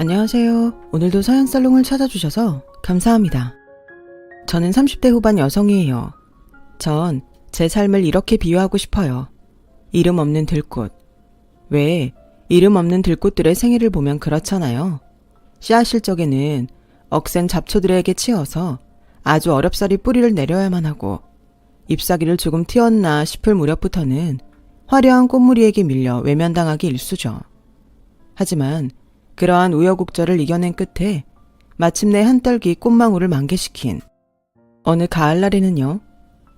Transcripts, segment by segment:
안녕하세요. 오늘도 서연살롱을 찾아주셔서 감사합니다. 저는 30대 후반 여성이에요. 전 제 삶을 이렇게 비유하고 싶어요. 이름 없는 들꽃. 왜 이름 없는 들꽃들의 생애를 보면 그렇잖아요. 씨앗일 적에는 억센 잡초들에게 치여서 아주 어렵사리 뿌리를 내려야만 하고 잎사귀를 조금 틔웠나 싶을 무렵부터는 화려한 꽃무리에게 밀려 외면당하기 일쑤죠. 하지만 그러한 우여곡절을 이겨낸 끝에 마침내 한떨기 꽃망울을 만개시킨 어느 가을날에는요.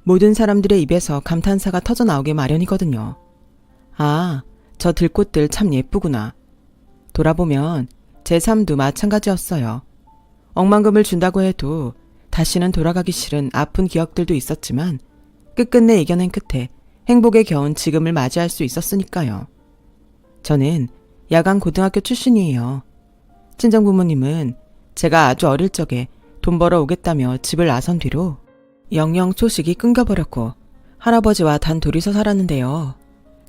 모든 사람들의 입에서 감탄사가 터져나오게 마련이거든요. 아, 저 들꽃들 참 예쁘구나. 돌아보면 제 삶도 마찬가지였어요. 억만금을 준다고 해도 다시는 돌아가기 싫은 아픈 기억들도 있었지만 끝끝내 이겨낸 끝에 행복에 겨운 지금을 맞이할 수 있었으니까요. 저는 야간 고등학교 출신이에요. 친정부모님은 제가 아주 어릴 적에 돈 벌어 오겠다며 집을 나선 뒤로 영영 소식이 끊겨버렸고 할아버지와 단 둘이서 살았는데요.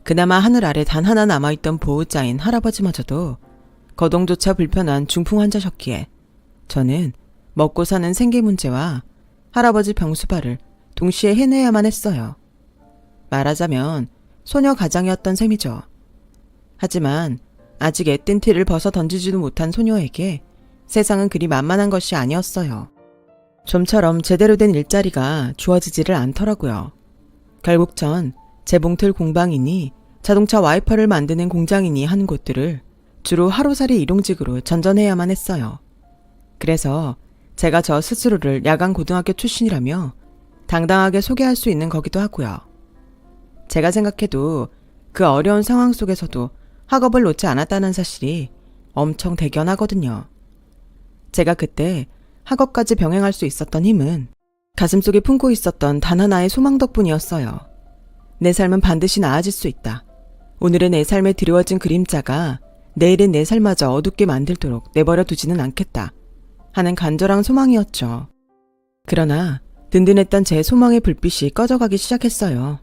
그나마 하늘 아래 단 하나 남아있던 보호자인 할아버지마저도 거동조차 불편한 중풍 환자셨기에 저는 먹고 사는 생계 문제와 할아버지 병수발을 동시에 해내야만 했어요. 말하자면 소녀 가장이었던 셈이죠. 하지만 아직 애뜬 티를 벗어 던지지도 못한 소녀에게 세상은 그리 만만한 것이 아니었어요. 좀처럼 제대로 된 일자리가 주어지지를 않더라고요. 결국 전 재봉틀 공방이니 자동차 와이퍼를 만드는 공장이니 하는 곳들을 주로 하루살이 일용직으로 전전해야만 했어요. 그래서 제가 저 스스로를 야간 고등학교 출신이라며 당당하게 소개할 수 있는 거기도 하고요. 제가 생각해도 그 어려운 상황 속에서도 학업을 놓지 않았다는 사실이 엄청 대견하거든요. 제가 그때 학업까지 병행할 수 있었던 힘은 가슴속에 품고 있었던 단 하나의 소망 덕분이었어요. 내 삶은 반드시 나아질 수 있다. 오늘의 내 삶에 드리워진 그림자가 내일의 내 삶마저 어둡게 만들도록 내버려 두지는 않겠다 하는 간절한 소망이었죠. 그러나 든든했던 제 소망의 불빛이 꺼져가기 시작했어요.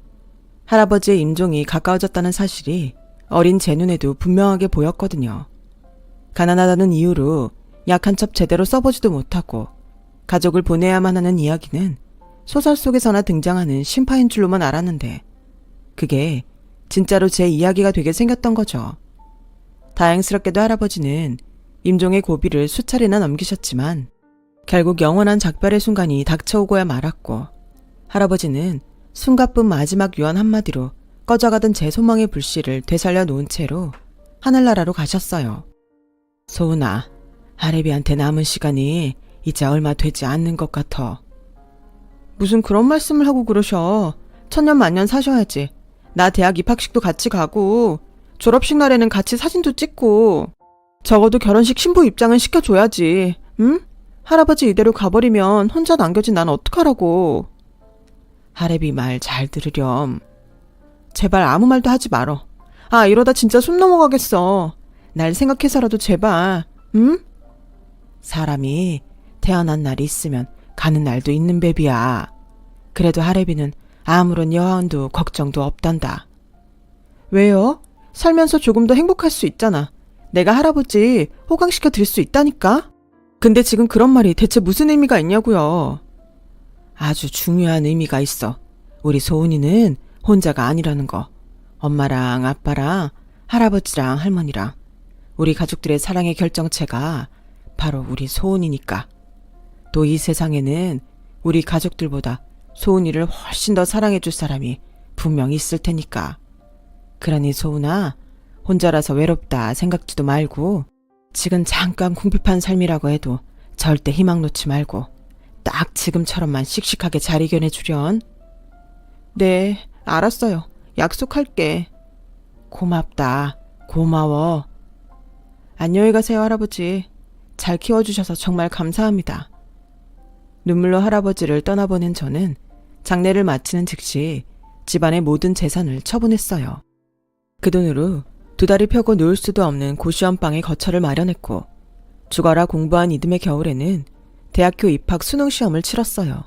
할아버지의 임종이 가까워졌다는 사실이 어린 제 눈에도 분명하게 보였거든요. 가난하다는 이유로 약 한 첩 제대로 써보지도 못하고 가족을 보내야만 하는 이야기는 소설 속에서나 등장하는 심파인 줄로만 알았는데 그게 진짜로 제 이야기가 되게 생겼던 거죠. 다행스럽게도 할아버지는 임종의 고비를 수차례나 넘기셨지만 결국 영원한 작별의 순간이 닥쳐오고야 말았고 할아버지는 숨가쁜 마지막 유언 한마디로 꺼져가던 제 소망의 불씨를 되살려 놓은 채로 하늘나라로 가셨어요. 소은아, 하래비한테 남은 시간이 이제 얼마 되지 않는 것 같아. 무슨 그런 말씀을 하고 그러셔. 천년만년 사셔야지. 나 대학 입학식도 같이 가고 졸업식 날에는 같이 사진도 찍고 적어도 결혼식 신부 입장은 시켜줘야지. 응? 할아버지 이대로 가버리면 혼자 남겨진 난 어떡하라고. 하래비 말 잘 들으렴. 제발 아무 말도 하지 말어. 아, 이러다 진짜 숨 넘어가겠어. 날 생각해서라도 제발. 응? 사람이 태어난 날이 있으면 가는 날도 있는 베비야. 그래도 하래비는 아무런 여한도 걱정도 없단다. 왜요? 살면서 조금 더 행복할 수 있잖아. 내가 할아버지 호강시켜 드릴 수 있다니까? 근데 지금 그런 말이 대체 무슨 의미가 있냐고요. 아주 중요한 의미가 있어. 우리 소은이는 혼자가 아니라는 거. 엄마랑 아빠랑 할아버지랑 할머니랑 우리 가족들의 사랑의 결정체가 바로 우리 소은이니까. 또 이 세상에는 우리 가족들보다 소은이를 훨씬 더 사랑해줄 사람이 분명히 있을 테니까. 그러니 소은아, 혼자라서 외롭다 생각지도 말고 지금 잠깐 궁핍한 삶이라고 해도 절대 희망 놓지 말고 딱 지금처럼만 씩씩하게 잘 이겨내주련. 네, 알았어요. 약속할게. 고맙다. 고마워. 안녕히 가세요, 할아버지. 잘 키워주셔서 정말 감사합니다. 눈물로 할아버지를 떠나보낸 저는 장례를 마치는 즉시 집안의 모든 재산을 처분했어요. 그 돈으로 두 다리 펴고 누울 수도 없는 고시원방에 거처를 마련했고 죽어라 공부한 이듬해 겨울에는 대학교 입학 수능시험을 치렀어요.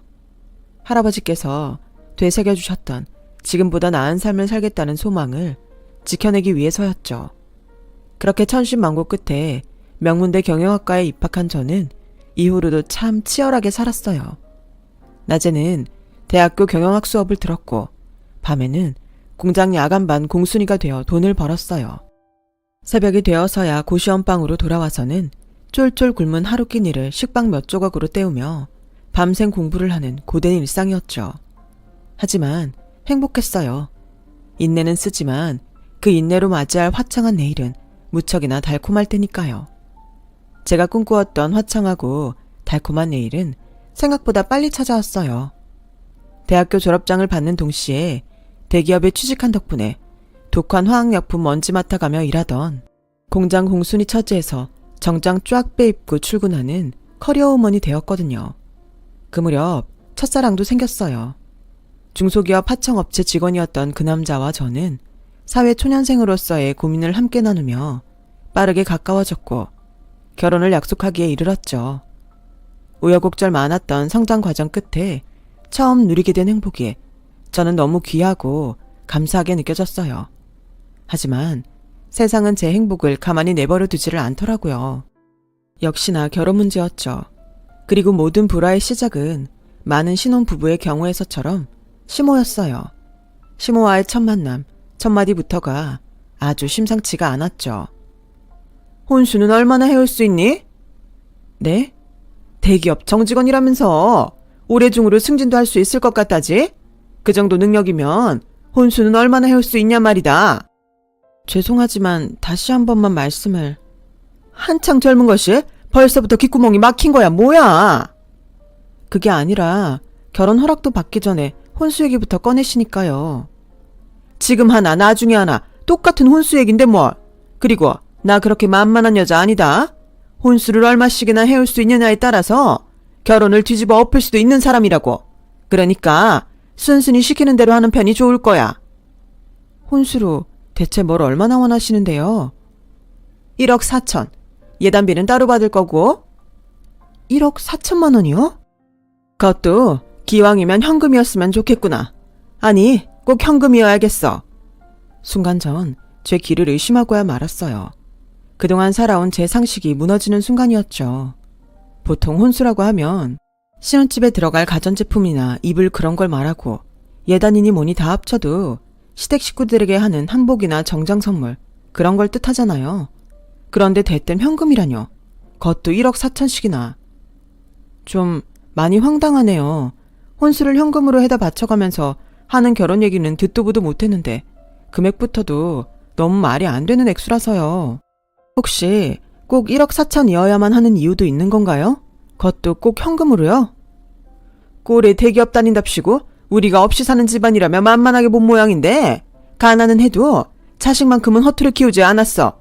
할아버지께서 되새겨주셨던 지금보다 나은 삶을 살겠다는 소망을 지켜내기 위해서였죠. 그렇게 천신만고 끝에 명문대 경영학과에 입학한 저는 이후로도 참 치열하게 살았어요. 낮에는 대학교 경영학 수업을 들었고 밤에는 공장 야간반 공순이가 되어 돈을 벌었어요. 새벽이 되어서야 고시원방으로 돌아와서는 쫄쫄 굶은 하루 끼니를 식빵 몇 조각으로 때우며 밤샘 공부를 하는 고된 일상이었죠. 하지만 행복했어요. 인내는 쓰지만 그 인내로 맞이할 화창한 내일은 무척이나 달콤할 테니까요. 제가 꿈꾸었던 화창하고 달콤한 내일은 생각보다 빨리 찾아왔어요. 대학교 졸업장을 받는 동시에 대기업에 취직한 덕분에 독한 화학약품 먼지 맡아가며 일하던 공장 공순이 처지에서 정장 쫙 빼입고 출근하는 커리어우먼이 되었거든요. 그 무렵 첫사랑도 생겼어요. 중소기업 하청업체 직원이었던 그 남자와 저는 사회 초년생으로서의 고민을 함께 나누며 빠르게 가까워졌고 결혼을 약속하기에 이르렀죠. 우여곡절 많았던 성장 과정 끝에 처음 누리게 된 행복이 저는 너무 귀하고 감사하게 느껴졌어요. 하지만 세상은 제 행복을 가만히 내버려 두지를 않더라고요. 역시나 결혼 문제였죠. 그리고 모든 불화의 시작은 많은 신혼부부의 경우에서처럼 시모였어요. 시모와의 첫 만남, 첫 마디부터가 아주 심상치가 않았죠. 혼수는 얼마나 해올 수 있니? 네? 대기업 정직원이라면서 올해 중으로 승진도 할 수 있을 것 같다지? 그 정도 능력이면 혼수는 얼마나 해올 수 있냐 말이다. 죄송하지만 다시 한 번만 말씀을. 한창 젊은 것이 벌써부터 귓구멍이 막힌 거야 뭐야? 그게 아니라 결혼 허락도 받기 전에 혼수 얘기부터 꺼내시니까요. 지금 하나 나중에 하나 똑같은 혼수 얘긴데 뭘. 그리고 나 그렇게 만만한 여자 아니다. 혼수를 얼마씩이나 해올 수 있느냐에 따라서 결혼을 뒤집어 엎을 수도 있는 사람이라고. 그러니까 순순히 시키는 대로 하는 편이 좋을 거야. 혼수로 대체 뭘 얼마나 원하시는데요? 1억 4천. 예단비는 따로 받을 거고. 1억 4천만 원이요? 그것도 기왕이면 현금이었으면 좋겠구나. 아니, 꼭 현금이어야겠어. 순간 전 제 귀를 의심하고야 말았어요. 그동안 살아온 제 상식이 무너지는 순간이었죠. 보통 혼수라고 하면 신혼집에 들어갈 가전제품이나 입을 그런 걸 말하고 예단이니 뭐니 다 합쳐도 시댁 식구들에게 하는 한복이나 정장 선물 그런 걸 뜻하잖아요. 그런데 대뜸 현금이라뇨. 그것도 1억 4천씩이나. 좀 많이 황당하네요. 혼수를 현금으로 해다 바쳐가면서 하는 결혼 얘기는 듣도 보도 못했는데 금액부터도 너무 말이 안 되는 액수라서요. 혹시 꼭 1억 4천이어야만 하는 이유도 있는 건가요? 그것도 꼭 현금으로요? 꼴에 대기업 다닌답시고 우리가 없이 사는 집안이라며 만만하게 본 모양인데 가난은 해도 자식만큼은 허투루 키우지 않았어.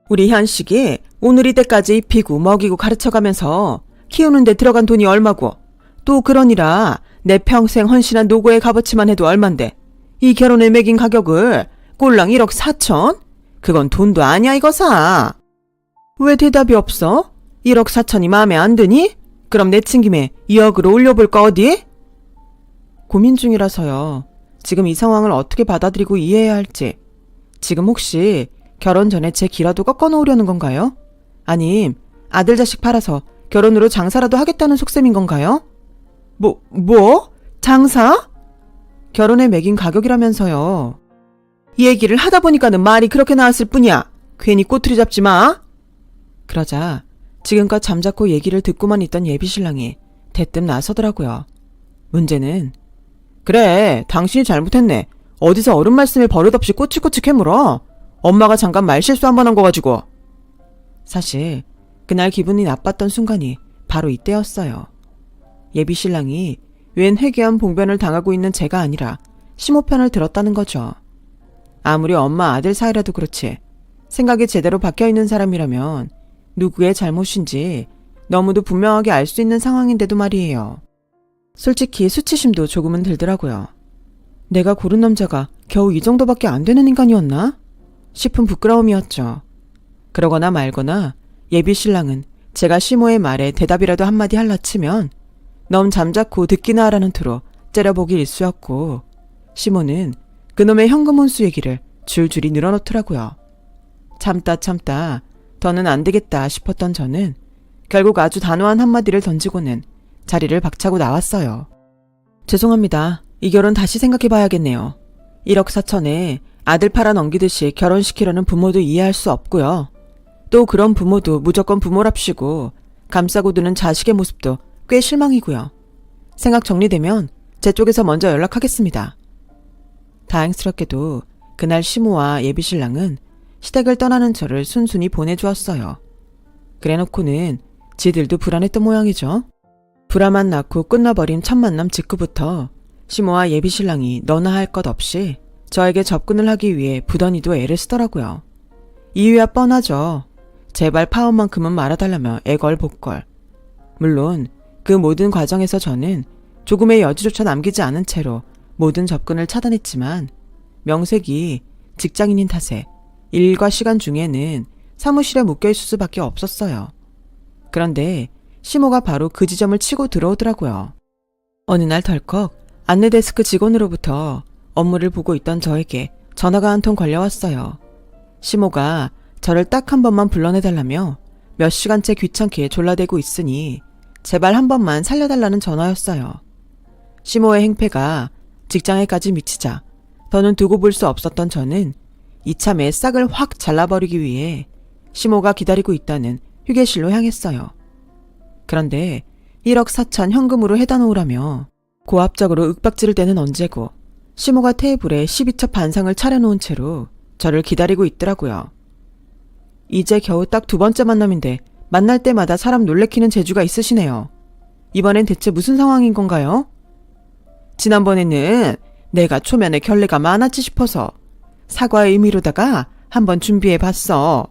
우리 현식이 오늘이 때까지 입히고 먹이고 가르쳐가면서 키우는데 들어간 돈이 얼마고 또 그러니라 내 평생 헌신한 노고의 값어치만 해도 얼만데 이 결혼에 매긴 가격을 꼴랑 1억 4천? 그건 돈도 아니야 이거사. 왜 대답이 없어? 1억 4천이 마음에 안 드니? 그럼 내친 김에 2억으로 올려볼까 어디? 고민 중이라서요. 지금 이 상황을 어떻게 받아들이고 이해해야 할지. 지금 혹시 결혼 전에 제 기라도 꺾어놓으려는 건가요? 아님 아들 자식 팔아서 결혼으로 장사라도 하겠다는 속셈인 건가요? 뭐? 장사? 결혼에 매긴 가격이라면서요. 이 얘기를 하다 보니까는 말이 그렇게 나왔을 뿐이야. 괜히 꼬투리 잡지 마. 그러자 지금껏 잠자코 얘기를 듣고만 있던 예비신랑이 대뜸 나서더라고요. 문제는 그래 당신이 잘못했네. 어디서 어른 말씀에 버릇없이 꼬치꼬치 캐물어. 엄마가 잠깐 말실수 한 번 한 거 가지고. 사실 그날 기분이 나빴던 순간이 바로 이때였어요. 예비신랑이 웬 회개한 봉변을 당하고 있는 제가 아니라 시모 편을 들었다는 거죠. 아무리 엄마 아들 사이라도 그렇지 생각이 제대로 박혀있는 사람이라면 누구의 잘못인지 너무도 분명하게 알 수 있는 상황인데도 말이에요. 솔직히 수치심도 조금은 들더라고요. 내가 고른 남자가 겨우 이 정도밖에 안 되는 인간이었나? 싶은 부끄러움이었죠. 그러거나 말거나 예비신랑은 제가 시모의 말에 대답이라도 한마디 할라 치면 너무 잠자코 듣기나 하라는 투로 째려보기 일쑤였고 시모는 그놈의 현금 혼수 얘기를 줄줄이 늘어놓더라고요. 참다 더는 안 되겠다 싶었던 저는 결국 아주 단호한 한마디를 던지고는 자리를 박차고 나왔어요. 죄송합니다. 이 결혼 다시 생각해봐야겠네요. 1억 4천에 아들 팔아 넘기듯이 결혼시키려는 부모도 이해할 수 없고요. 또 그런 부모도 무조건 부모랍시고 감싸고 두는 자식의 모습도 꽤 실망이고요. 생각 정리되면 제 쪽에서 먼저 연락하겠습니다. 다행스럽게도 그날 시모와 예비신랑은 시댁을 떠나는 저를 순순히 보내주었어요. 그래놓고는 지들도 불안했던 모양이죠. 불화만 낳고 끝나버린 첫 만남 직후부터 시모와 예비신랑이 너나 할 것 없이 저에게 접근을 하기 위해 부더니도 애를 쓰더라고요. 이유야 뻔하죠. 제발 파혼만큼은 말아달라며 애걸복걸. 물론 그 모든 과정에서 저는 조금의 여지조차 남기지 않은 채로 모든 접근을 차단했지만 명색이 직장인인 탓에 일과 시간 중에는 사무실에 묶여있을 수밖에 없었어요. 그런데 시모가 바로 그 지점을 치고 들어오더라고요. 어느 날 덜컥 안내데스크 직원으로부터 업무를 보고 있던 저에게 전화가 한 통 걸려왔어요. 시모가 저를 딱 한 번만 불러내달라며 몇 시간째 귀찮게 졸라대고 있으니 제발 한 번만 살려달라는 전화였어요. 시모의 행패가 직장에까지 미치자 더는 두고 볼 수 없었던 저는 이참에 싹을 확 잘라버리기 위해 시모가 기다리고 있다는 휴게실로 향했어요. 그런데 1억 4천 현금으로 해다 놓으라며 고압적으로 윽박지를 때는 언제고 시모가 테이블에 12첩 반상을 차려놓은 채로 저를 기다리고 있더라고요. 이제 겨우 딱 2번째 만남인데 만날 때마다 사람 놀래키는 재주가 있으시네요. 이번엔 대체 무슨 상황인 건가요? 지난번에는 내가 초면에 결례가 많았지 싶어서 사과의 의미로다가 한번 준비해봤어.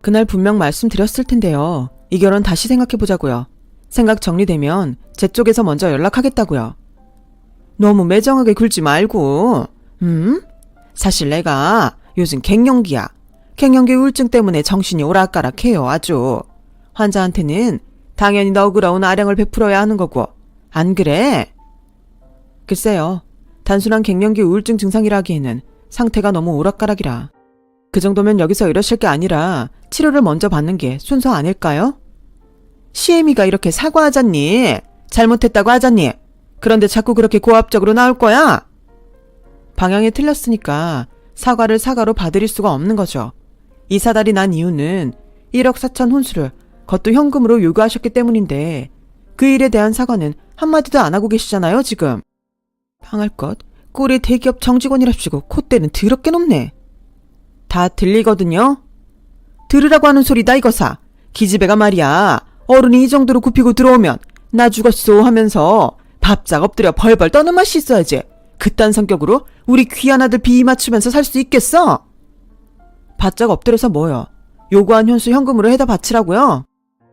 그날 분명 말씀드렸을 텐데요. 이 결혼 다시 생각해보자고요. 생각 정리되면 제 쪽에서 먼저 연락하겠다고요. 너무 매정하게 굴지 말고. 사실 내가 요즘 갱년기야. 갱년기 우울증 때문에 정신이 오락가락해요 아주. 환자한테는 당연히 너그러운 아량을 베풀어야 하는 거고. 안 그래? 글쎄요. 단순한 갱년기 우울증 증상이라기에는 상태가 너무 오락가락이라. 그 정도면 여기서 이러실 게 아니라 치료를 먼저 받는 게 순서 아닐까요? 시애미가 이렇게 사과하잖니. 잘못했다고 하잖니. 그런데 자꾸 그렇게 고압적으로 나올 거야? 방향이 틀렸으니까 사과를 사과로 받아들일 수가 없는 거죠. 이 사달이 난 이유는 1억 4천 혼수를 그것도 현금으로 요구하셨기 때문인데 그 일에 대한 사과는 한마디도 안 하고 계시잖아요 지금. 방할 것 꼴이 대기업 정직원이랍시고 콧대는 더럽게 높네. 다 들리거든요. 들으라고 하는 소리다 이거사. 기집애가 말이야. 어른이 이 정도로 굽히고 들어오면 나 죽었소 하면서 밥작 엎드려 벌벌 떠는 맛이 있어야지. 그딴 성격으로 우리 귀한 아들 비위 맞추면서 살 수 있겠어? 바짝 엎드려서 뭐요? 요구한 현수 현금으로 해다 바치라고요?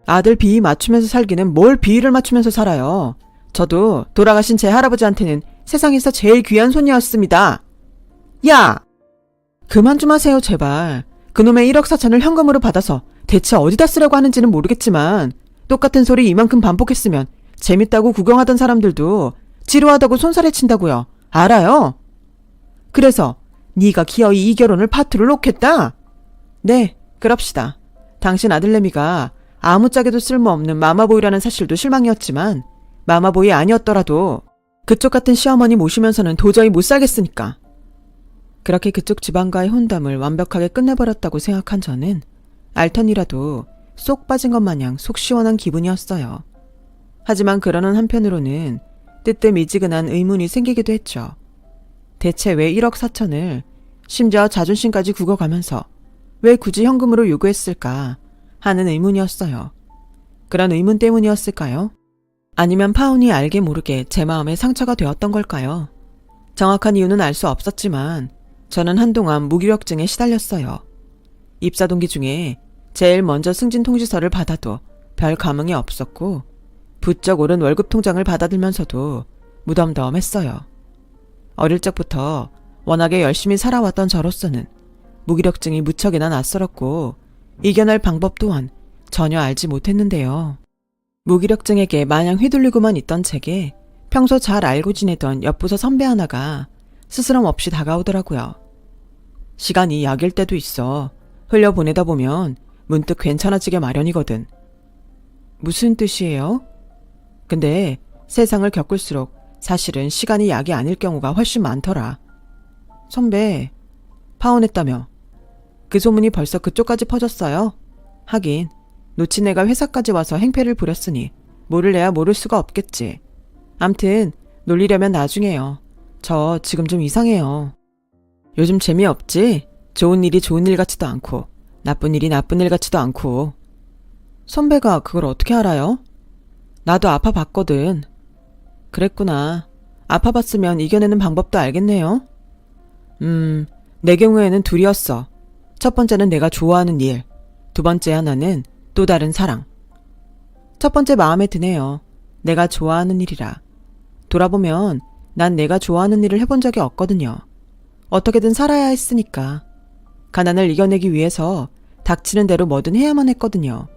아들 비위 맞추면서 살기는 뭘 비위를 맞추면서 살아요. 저도 돌아가신 제 할아버지한테는 세상에서 제일 귀한 손이었습니다. 야! 그만 좀 하세요 제발. 그놈의 1억 4천을 현금으로 받아서 대체 어디다 쓰려고 하는지는 모르겠지만 똑같은 소리 이만큼 반복했으면 재밌다고 구경하던 사람들도 지루하다고 손살에 친다고요. 알아요? 그래서 네가 기어이 이 결혼을 파투를 놓겠다? 네, 그럽시다. 당신 아들내미가 아무짝에도 쓸모없는 마마보이라는 사실도 실망이었지만 마마보이 아니었더라도 그쪽 같은 시어머니 모시면서는 도저히 못 살겠으니까. 그렇게 그쪽 집안과의 혼담을 완벽하게 끝내버렸다고 생각한 저는 알턴이라도 쏙 빠진 것 마냥 속 시원한 기분이었어요. 하지만 그러는 한편으로는 뜨뜻미지근한 의문이 생기기도 했죠. 대체 왜 1억 4천을 심지어 자존심까지 굽어가면서 왜 굳이 현금으로 요구했을까 하는 의문이었어요. 그런 의문 때문이었을까요? 아니면 파운이 알게 모르게 제 마음에 상처가 되었던 걸까요? 정확한 이유는 알 수 없었지만 저는 한동안 무기력증에 시달렸어요. 입사 동기 중에 제일 먼저 승진 통지서를 받아도 별 감흥이 없었고 부쩍 오른 월급 통장을 받아들면서도 무덤덤했어요. 어릴 적부터 워낙에 열심히 살아왔던 저로서는 무기력증이 무척이나 낯설었고 이겨낼 방법 또한 전혀 알지 못했는데요. 무기력증에게 마냥 휘둘리고만 있던 제게 평소 잘 알고 지내던 옆부서 선배 하나가 스스럼 없이 다가오더라고요. 시간이 약일 때도 있어. 흘려보내다 보면 문득 괜찮아지게 마련이거든. 무슨 뜻이에요? 근데 세상을 겪을수록 사실은 시간이 약이 아닐 경우가 훨씬 많더라. 선배, 파혼했다며. 그 소문이 벌써 그쪽까지 퍼졌어요? 하긴 놓친 애가 회사까지 와서 행패를 부렸으니 모를래야 모를 수가 없겠지. 암튼 놀리려면 나중에요. 저 지금 좀 이상해요. 요즘 재미없지? 좋은 일이 좋은 일 같지도 않고 나쁜 일이 나쁜 일 같지도 않고. 선배가 그걸 어떻게 알아요? 나도 아파봤거든. 그랬구나. 아파봤으면 이겨내는 방법도 알겠네요. 내 경우에는 둘이었어. 첫 번째는 내가 좋아하는 일, 두 번째 하나는 또 다른 사랑. 첫 번째 마음에 드네요. 내가 좋아하는 일이라. 돌아보면 난 내가 좋아하는 일을 해본 적이 없거든요. 어떻게든 살아야 했으니까. 가난을 이겨내기 위해서 닥치는 대로 뭐든 해야만 했거든요.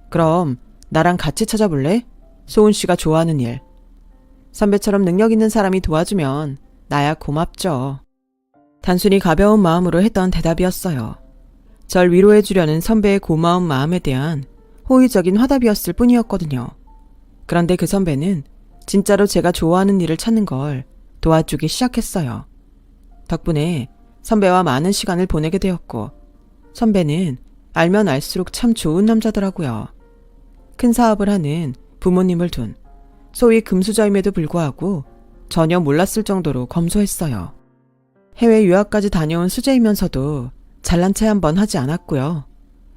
그럼 나랑 같이 찾아볼래? 소은 씨가 좋아하는 일. 선배처럼 능력 있는 사람이 도와주면 나야 고맙죠. 단순히 가벼운 마음으로 했던 대답이었어요. 절 위로해주려는 선배의 고마운 마음에 대한 호의적인 화답이었을 뿐이었거든요. 그런데 그 선배는 진짜로 제가 좋아하는 일을 찾는 걸 도와주기 시작했어요. 덕분에 선배와 많은 시간을 보내게 되었고, 선배는 알면 알수록 참 좋은 남자더라고요. 큰 사업을 하는 부모님을 둔 소위 금수저임에도 불구하고 전혀 몰랐을 정도로 검소했어요. 해외 유학까지 다녀온 수재이면서도 잘난 체 한번 하지 않았고요.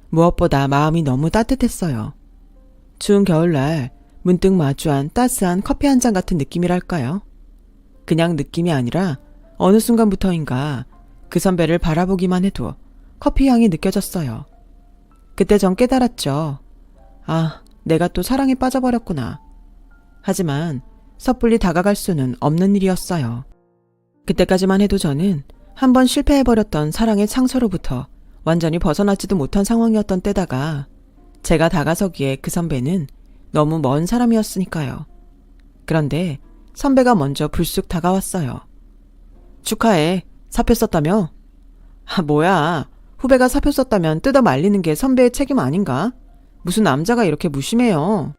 무엇보다 마음이 너무 따뜻했어요. 추운 겨울날 문득 마주한 따스한 커피 한 잔 같은 느낌이랄까요? 그냥 느낌이 아니라 어느 순간부터인가 그 선배를 바라보기만 해도 커피 향이 느껴졌어요. 그때 전 깨달았죠. 아, 내가 또 사랑에 빠져버렸구나. 하지만 섣불리 다가갈 수는 없는 일이었어요. 그때까지만 해도 저는 한번 실패해버렸던 사랑의 창소로부터 완전히 벗어나지도 못한 상황이었던 때다가 제가 다가서기에 그 선배는 너무 먼 사람이었으니까요. 그런데 선배가 먼저 불쑥 다가왔어요. 축하해. 사표 썼다며? 아, 뭐야. 후배가 사표 썼다면 뜯어 말리는 게 선배의 책임 아닌가? 무슨 남자가 이렇게 무심해요.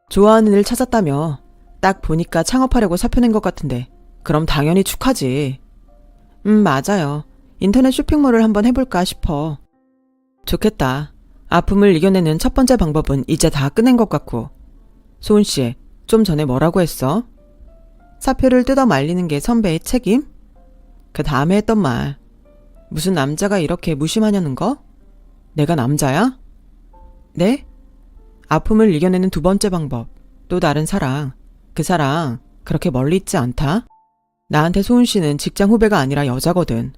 좋아하는 일 찾았다며. 딱 보니까 창업하려고 사표 낸 것 같은데 그럼 당연히 축하지. 맞아요. 인터넷 쇼핑몰을 한번 해볼까 싶어. 좋겠다. 아픔을 이겨내는 첫 번째 방법은 이제 다 끝낸 것 같고. 소은 씨, 좀 전에 뭐라고 했어? 사표를 뜯어 말리는 게 선배의 책임? 그 다음에 했던 말. 무슨 남자가 이렇게 무심하냐는 거? 내가 남자야? 네? 아픔을 이겨내는 두 번째 방법. 또 다른 사랑. 그 사랑 그렇게 멀리 있지 않다? 나한테 소은 씨는 직장 후배가 아니라 여자거든.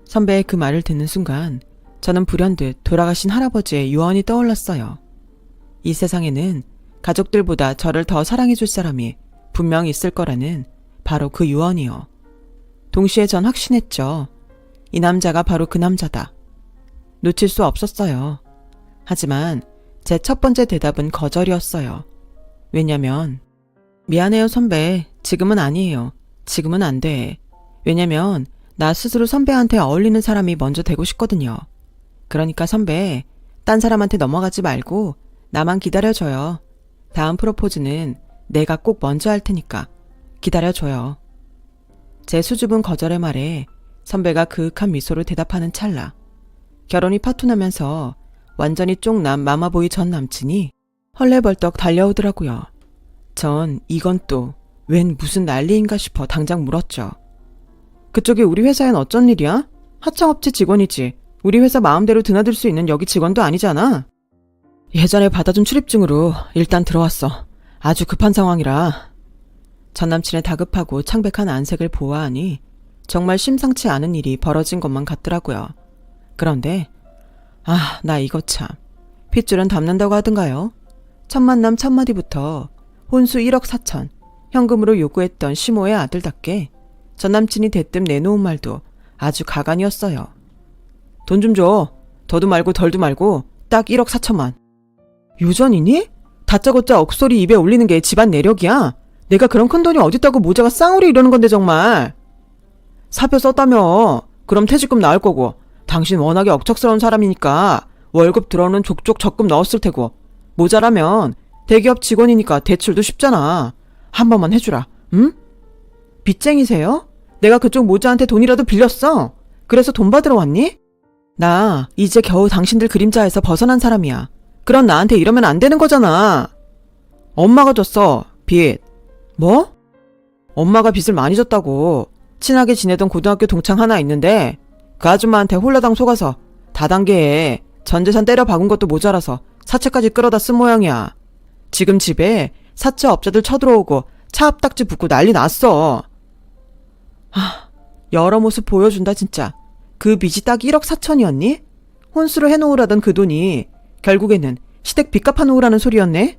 선배의 그 말을 듣는 순간 저는 불현듯 돌아가신 할아버지의 유언이 떠올랐어요. 이 세상에는 가족들보다 저를 더 사랑해줄 사람이 분명히 있을 거라는 바로 그 유언이요. 동시에 전 확신했죠. 이 남자가 바로 그 남자다. 놓칠 수 없었어요. 하지만 제 첫 번째 대답은 거절이었어요. 왜냐면 미안해요 선배. 지금은 아니에요. 지금은 안 돼. 왜냐면 나 스스로 선배한테 어울리는 사람이 먼저 되고 싶거든요. 그러니까 선배, 딴 사람한테 넘어가지 말고 나만 기다려줘요. 다음 프로포즈는 내가 꼭 먼저 할 테니까 기다려줘요. 제 수줍은 거절의 말에 선배가 그윽한 미소로 대답하는 찰나 결혼이 파토나면서 완전히 쪽남 마마보이 전 남친이 헐레벌떡 달려오더라고요. 전 이건 또 웬 무슨 난리인가 싶어 당장 물었죠. 그쪽이 우리 회사엔 어쩐 일이야? 하청업체 직원이지. 우리 회사 마음대로 드나들 수 있는 여기 직원도 아니잖아. 예전에 받아준 출입증으로 일단 들어왔어. 아주 급한 상황이라. 전 남친의 다급하고 창백한 안색을 보아하니 정말 심상치 않은 일이 벌어진 것만 같더라고요. 그런데 나 이거 참. 핏줄은 담는다고 하던가요? 첫 만남 첫 마디부터 혼수 1억 4천 현금으로 요구했던 시모의 아들답게 전 남친이 대뜸 내놓은 말도 아주 가관이었어요. 돈 좀 줘. 더도 말고 덜도 말고 딱 1억 4천만. 유전이니? 다짜고짜 억소리 입에 올리는 게 집안 내력이야? 내가 그런 큰돈이 어딨다고 모자가 쌍우리 이러는 건데 정말. 사표 썼다며. 그럼 퇴직금 나올 거고 당신 워낙에 억척스러운 사람이니까 월급 들어오는 족족 적금 넣었을 테고 모자라면 대기업 직원이니까 대출도 쉽잖아. 한 번만 해주라. 응? 빚쟁이세요? 내가 그쪽 모자한테 돈이라도 빌렸어. 그래서 돈 받으러 왔니? 나 이제 겨우 당신들 그림자에서 벗어난 사람이야. 그럼 나한테 이러면 안 되는 거잖아. 엄마가 줬어. 빚. 뭐? 엄마가 빚을 많이 줬다고. 친하게 지내던 고등학교 동창 하나 있는데 그 아줌마한테 홀라당 속아서 다단계에 전 재산 때려 박은 것도 모자라서 사채까지 끌어다 쓴 모양이야. 지금 집에 사채 업자들 쳐들어오고 차 앞딱지 붙고 난리 났어. 여러 모습 보여준다 진짜. 그 빚이 딱 1억 4천이었니? 혼수로 해놓으라던 그 돈이 결국에는 시댁 빚 갚아놓으라는 소리였네?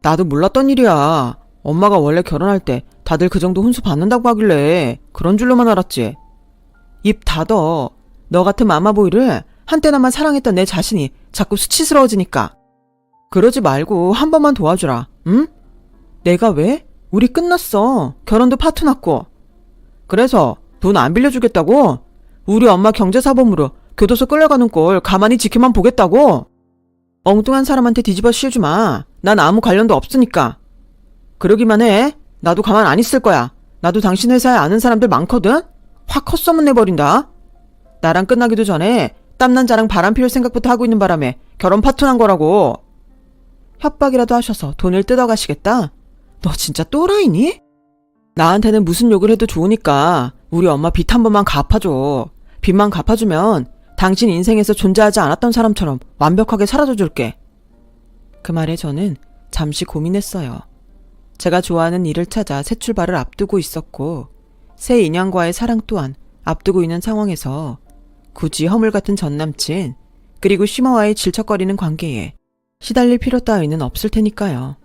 나도 몰랐던 일이야. 엄마가 원래 결혼할 때 다들 그 정도 혼수 받는다고 하길래 그런 줄로만 알았지. 입 닫어. 너 같은 마마보이를 한때나마 사랑했던 내 자신이 자꾸 수치스러워지니까. 그러지 말고 한 번만 도와주라. 응? 내가 왜? 우리 끝났어. 결혼도 파토 났고. 그래서 돈 안 빌려주겠다고? 우리 엄마 경제사범으로 교도소 끌려가는 꼴 가만히 지켜만 보겠다고? 엉뚱한 사람한테 뒤집어 씌우지 마. 난 아무 관련도 없으니까. 그러기만 해. 나도 가만 안 있을 거야. 나도 당신 회사에 아는 사람들 많거든? 확 헛소문 내버린다. 나랑 끝나기도 전에 땀난 자랑 바람 피울 생각부터 하고 있는 바람에 결혼 파토 난 거라고. 협박이라도 하셔서 돈을 뜯어가시겠다? 너 진짜 또라이니? 나한테는 무슨 욕을 해도 좋으니까 우리 엄마 빚 한 번만 갚아줘. 빚만 갚아주면 당신 인생에서 존재하지 않았던 사람처럼 완벽하게 사라져줄게. 그 말에 저는 잠시 고민했어요. 제가 좋아하는 일을 찾아 새 출발을 앞두고 있었고 새 인연과의 사랑 또한 앞두고 있는 상황에서 굳이 허물 같은 전남친 그리고 심어와의 질척거리는 관계에 시달릴 필요 따위는 없을 테니까요.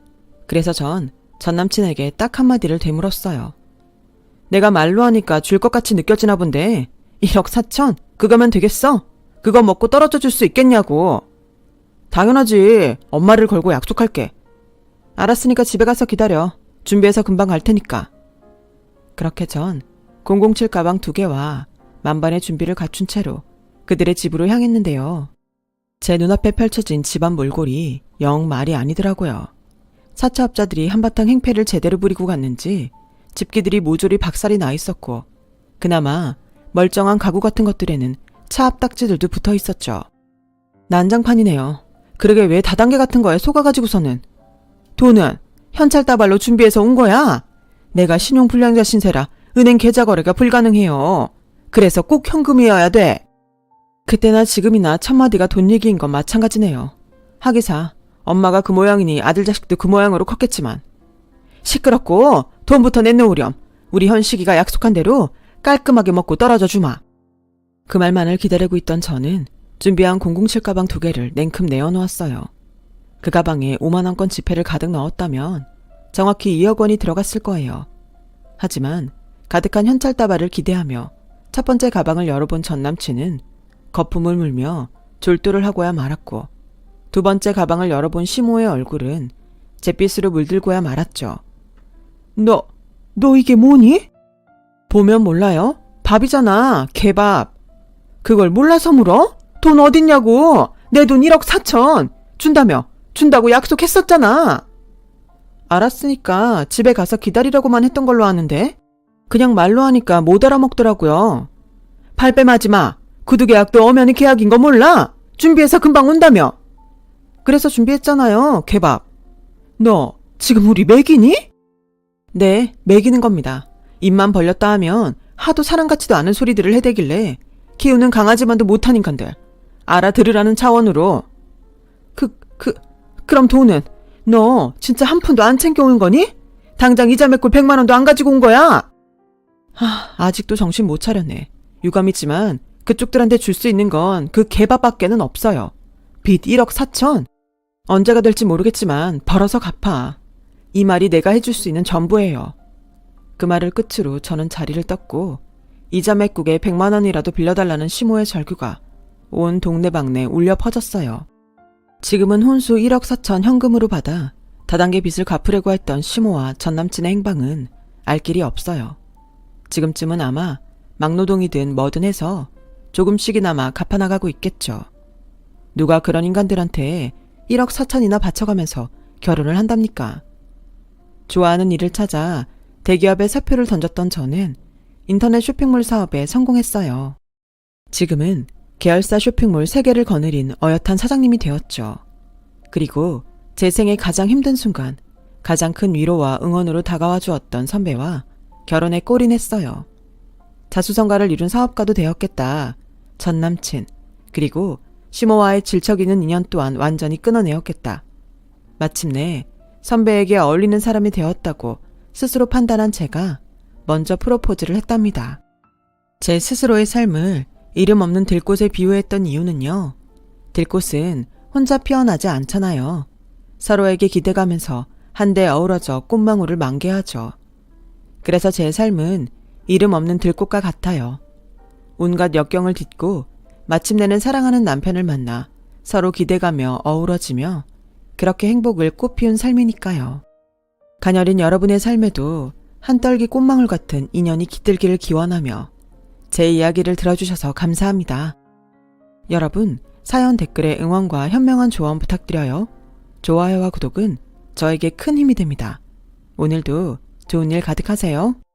그래서 전 전남친에게 딱 한마디를 되물었어요. 내가 말로 하니까 줄 것 같이 느껴지나 본데 1억 4천? 그거면 되겠어? 그거 먹고 떨어져 줄 수 있겠냐고. 당연하지. 엄마를 걸고 약속할게. 알았으니까 집에 가서 기다려. 준비해서 금방 갈 테니까. 그렇게 전 007 가방 2개와 만반의 준비를 갖춘 채로 그들의 집으로 향했는데요. 제 눈앞에 펼쳐진 집안 몰골이 영 말이 아니더라고요. 사채업자들이 한바탕 행패를 제대로 부리고 갔는지 집기들이 모조리 박살이 나 있었고 그나마 멀쩡한 가구 같은 것들에는 차 앞딱지들도 붙어 있었죠. 난장판이네요. 그러게 왜 다단계 같은 거에 속아가지고서는. 돈은 현찰다발로 준비해서 온 거야. 내가 신용불량자 신세라 은행 계좌 거래가 불가능해요. 그래서 꼭 현금이어야 돼. 그때나 지금이나 첫마디가 돈 얘기인 건 마찬가지네요. 하기사 엄마가 그 모양이니 아들 자식도 그 모양으로 컸겠지만. 시끄럽고 돈부터 내놓으렴. 우리 현식이가 약속한 대로 깔끔하게 먹고 떨어져 주마. 그 말만을 기다리고 있던 저는 준비한 007 가방 2개를 냉큼 내어놓았어요. 그 가방에 5만원권 지폐를 가득 넣었다면 정확히 2억 원이 들어갔을 거예요. 하지만 가득한 현찰다발을 기대하며 첫 번째 가방을 열어본 전남친은 거품을 물며 졸도를 하고야 말았고 두 번째 가방을 열어본 시모의 얼굴은 잿빛으로 물들고야 말았죠. 너 이게 뭐니? 보면 몰라요? 밥이잖아. 개밥. 그걸 몰라서 물어? 돈 어딨냐고. 내 돈 1억 4천. 준다며. 준다고 약속했었잖아. 알았으니까 집에 가서 기다리라고만 했던 걸로 아는데 그냥 말로 하니까 못 알아먹더라고요. 발뺌하지 마. 구두 계약도 엄연히 계약인 거 몰라? 준비해서 금방 온다며. 그래서 준비했잖아요. 개밥. 너 지금 우리 먹이니? 네, 먹이는 겁니다. 입만 벌렸다 하면 하도 사람 같지도 않은 소리들을 해대길래 키우는 강아지만도 못한 인간들 알아들으라는 차원으로. 그럼 돈은 너 진짜 한 푼도 안 챙겨온 거니? 당장 이자 메꿀 100만 원도 안 가지고 온 거야? 아직도 정신 못 차렸네. 유감이지만 그쪽들한테 줄 수 있는 건 그 개밥밖에는 없어요. 빚 1억 4천? 언제가 될지 모르겠지만 벌어서 갚아. 이 말이 내가 해줄 수 있는 전부예요. 그 말을 끝으로 저는 자리를 떴고 이자 맥국에 100만 원이라도 빌려달라는 시모의 절규가 온 동네방네 울려 퍼졌어요. 지금은 혼수 1억 4천 현금으로 받아 다단계 빚을 갚으려고 했던 시모와 전남친의 행방은 알 길이 없어요. 지금쯤은 아마 막노동이든 뭐든 해서 조금씩이나마 갚아나가고 있겠죠. 누가 그런 인간들한테 1억 4천이나 바쳐가면서 결혼을 한답니까? 좋아하는 일을 찾아 대기업에 사표를 던졌던 저는 인터넷 쇼핑몰 사업에 성공했어요. 지금은 계열사 쇼핑몰 3개를 거느린 어엿한 사장님이 되었죠. 그리고 제 생의 가장 힘든 순간, 가장 큰 위로와 응원으로 다가와 주었던 선배와 결혼에 골인했어요. 자수성가를 이룬 사업가도 되었겠다. 전 남친, 그리고 시모와의 질척이는 인연 또한 완전히 끊어내었겠다. 마침내 선배에게 어울리는 사람이 되었다고 스스로 판단한 제가 먼저 프로포즈를 했답니다. 제 스스로의 삶을 이름 없는 들꽃에 비유했던 이유는요. 들꽃은 혼자 피어나지 않잖아요. 서로에게 기대가면서 한데 어우러져 꽃망울을 만개하죠. 그래서 제 삶은 이름 없는 들꽃과 같아요. 온갖 역경을 딛고 마침내는 사랑하는 남편을 만나 서로 기대가며 어우러지며 그렇게 행복을 꽃피운 삶이니까요. 가녀린 여러분의 삶에도 한떨기 꽃망울 같은 인연이 깃들기를 기원하며 제 이야기를 들어주셔서 감사합니다. 여러분, 사연 댓글에 응원과 현명한 조언 부탁드려요. 좋아요와 구독은 저에게 큰 힘이 됩니다. 오늘도 좋은 일 가득하세요.